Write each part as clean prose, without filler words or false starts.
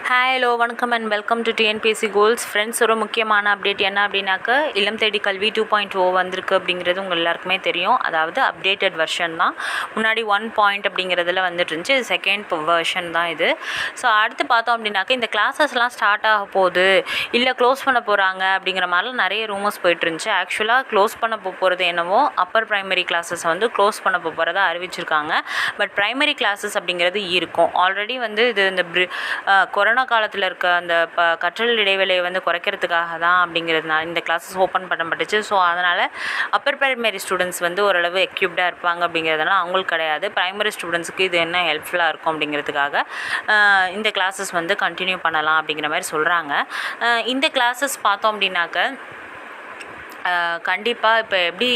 Hi hello வணக்கம் and welcome to TNPSC goals. Friends, ஒரு முக்கியமான அப்டேட் என்ன அப்படின்னாக்க இல்லம் தேடி கல்வி 2.0 வந்திருக்கு அப்படிங்கிறது உங்கள் எல்லாருக்குமே தெரியும். அதாவது அப்டேட்டட் வெர்ஷன் தான். முன்னாடி 1 அப்படிங்கிறதுல வந்துட்டு இருந்துச்சு. இது செகண்ட் வெர்ஷன் தான் இது. ஸோ அடுத்து பார்த்தோம் அப்படின்னாக்க இந்த கிளாஸஸ்லாம் ஸ்டார்ட் ஆக போகுது, இல்லை க்ளோஸ் பண்ண போகிறாங்க அப்படிங்கிற மாதிரிலாம் நிறைய ரூமர்ஸ் போயிட்டு இருந்துச்சு. ஆக்சுவலாக க்ளோஸ் பண்ண போகிறது என்னவோ அப்பர் ப்ரைமரி கிளாஸஸ் வந்து க்ளோஸ் பண்ண போகிறதா அறிவிச்சிருக்காங்க. பட் ப்ரைமரி கிளாஸஸ் அப்படிங்கிறது இருக்கும். ஆல்ரெடி வந்து இது இந்த கொரோனா காலத்தில் இருக்க அந்த கற்றல் இடைவெளியை வந்து குறைக்கிறதுக்காக தான் அப்படிங்கிறதுனால இந்த கிளாஸஸ் ஓப்பன் பண்ணப்பட்டுச்சு. ஸோ அதனால் அப்பர் ப்ரைமரி ஸ்டூடெண்ட்ஸ் வந்து ஓரளவு எக்யூப்டாக இருப்பாங்க அப்படிங்கிறதுனால அவங்களுக்கு கிடையாது. ப்ரைமரி ஸ்டூடெண்ட்ஸுக்கு இது என்ன ஹெல்ப்ஃபுல்லாக இருக்கும் அப்படிங்கிறதுக்காக இந்த கிளாஸஸ் வந்து கண்டினியூ பண்ணலாம் அப்படிங்கிற மாதிரி சொல்கிறாங்க. இந்த கிளாஸஸ் பார்த்தோம் அப்படின்னாக்க கண்டிப்பாக இப்போ எப்படி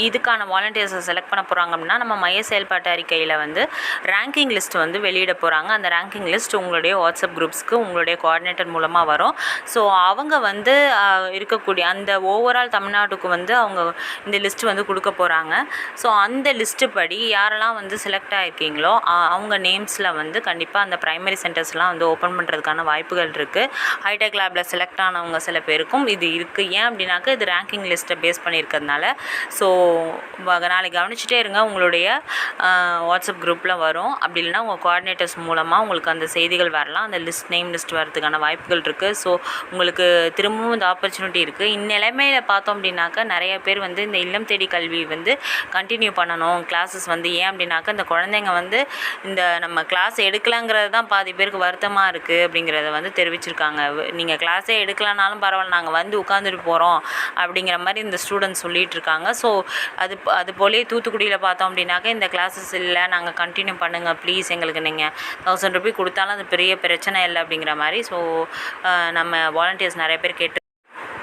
இதுக்கான வாலண்டியர்ஸை செலக்ட் பண்ண போகிறாங்க அப்படின்னா, நம்ம மைய செயல்பாட்டு அறிக்கையில் வந்து ரேங்கிங் லிஸ்ட் வந்து வெளியிட போகிறாங்க. அந்த ரேங்கிங் லிஸ்ட் உங்களுடைய வாட்ஸ்அப் குரூப்ஸ்க்கு உங்களுடைய கோஆர்டினேட்டர் மூலமாக வரும். ஸோ அவங்க வந்து இருக்கக்கூடிய அந்த ஓவரால் தமிழ்நாட்டுக்கு வந்து அவங்க இந்த லிஸ்ட் வந்து கொடுக்க போகிறாங்க. ஸோ அந்த லிஸ்ட்டு படி யாரெல்லாம் வந்து செலக்ட் ஆகிருக்கீங்களோ அவங்க நேம்ஸில் வந்து கண்டிப்பாக அந்த ப்ரைமரி சென்டர்ஸ்லாம் வந்து ஓப்பன் பண்ணுறதுக்கான வாய்ப்புகள் இருக்குது. ஹைடெக் லேபில் செலக்ட் ஆனவங்க சில பேருக்கும் இது இருக்குது. ஏன் அப்படின்னாக்க இது ரேங்கிங் லிஸ்ட்டை பேஸ் பண்ணியிருக்கிறதுனால. ஸோ நாளைக்கு கவனிச்சுட்டே இருங்க, உங்களுடைய வாட்ஸ்அப் குரூப்பில் வரும். அப்படி இல்லைனா உங்கள் கோஆர்டினேட்டர்ஸ் மூலமாக உங்களுக்கு அந்த செய்திகள் வரலாம். அந்த நேம் லிஸ்ட் வரதுக்கான வாய்ப்புகள் இருக்குது. ஸோ உங்களுக்கு திரும்பவும் இந்த ஆப்பர்ச்சுனிட்டி இருக்குது. இந்நிலைமையில் பார்த்தோம் அப்படின்னாக்கா நிறைய பேர் வந்து இந்த இல்லம் தேடி கல்வி வந்து கண்டினியூ பண்ணணும் கிளாஸஸ் வந்து. ஏன் அப்படின்னாக்கா இந்த குழந்தைங்க வந்து இந்த நம்ம கிளாஸ் எடுக்கலாங்கிறது தான் பாதி பேருக்கு வருத்தமாக இருக்குது அப்படிங்கிறத வந்து தெரிவிச்சிருக்காங்க. நீங்கள் கிளாஸே எடுக்கலனாலும் பரவாயில்ல, நாங்கள் வந்து உட்காந்துட்டு போகிறோம் அப்படிங்கிற மாதிரி இந்த ஸ்டூடெண்ட்ஸ் சொல்லிகிட்டு இருக்காங்க. ஸோ அது போலே தூத்துக்குடியில் பார்த்தோம் அப்படின்னாக்க இந்த கிளாஸஸ் இல்லை, நாங்கள் கண்டினியூ பண்ணுங்கள் ப்ளீஸ், எங்களுக்கு நீங்கள் 1000 ரூபாய் கொடுத்தாலும் அது பெரிய பிரச்சனை இல்லை அப்படிங்கிற மாதிரி. ஸோ நம்ம வாலண்டியர்ஸ் நிறைய பேர்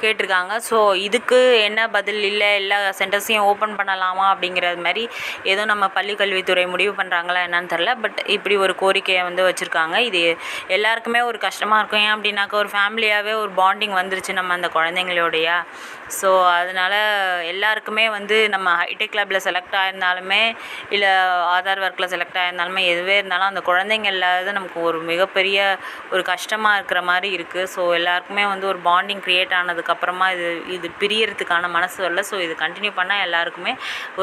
கேட்டிருக்காங்க. ஸோ இதுக்கு என்ன பதில்? இல்லை எல்லா சென்டர்ஸையும் ஓப்பன் பண்ணலாமா அப்படிங்கிறது மாதிரி ஏதோ நம்ம பள்ளி கல்வித்துறை முடிவு பண்ணுறாங்களா என்னன்னு தெரில. பட் இப்படி ஒரு கோரிக்கையை வந்து வச்சுருக்காங்க. இது எல்லாருக்குமே ஒரு கஷ்டமாக இருக்கும். ஏன் அப்படின்னாக்கா ஒரு ஃபேமிலியாகவே ஒரு பாண்டிங் வந்துருச்சு நம்ம அந்த குழந்தைங்களோடைய. ஸோ அதனால் எல்லாருக்குமே வந்து நம்ம ஹைடெக் லேபில் செலக்ட் ஆகிருந்தாலுமே இல்லை ஆதார் ஒர்க்கில் செலக்ட் ஆகிருந்தாலுமே எதுவே இருந்தாலும் அந்த குழந்தைங்க இல்லாதது நமக்கு ஒரு மிகப்பெரிய ஒரு கஷ்டமாக இருக்கிற மாதிரி இருக்குது. ஸோ எல்லாருக்குமே வந்து ஒரு பாண்டிங் க்ரியேட் ஆனதுக்கப்புறமா இது பிரியறதுக்கான மனசு வரல. ஸோ இது கண்டினியூ பண்ணால் எல்லாருக்குமே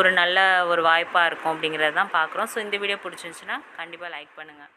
ஒரு நல்ல ஒரு வாய்ப்பாக இருக்கும் அப்படிங்கிறது தான் பார்க்குறோம். ஸோ இந்த வீடியோ பிடிச்சிருந்துச்சுன்னா கண்டிப்பாக லைக் பண்ணுங்கள்.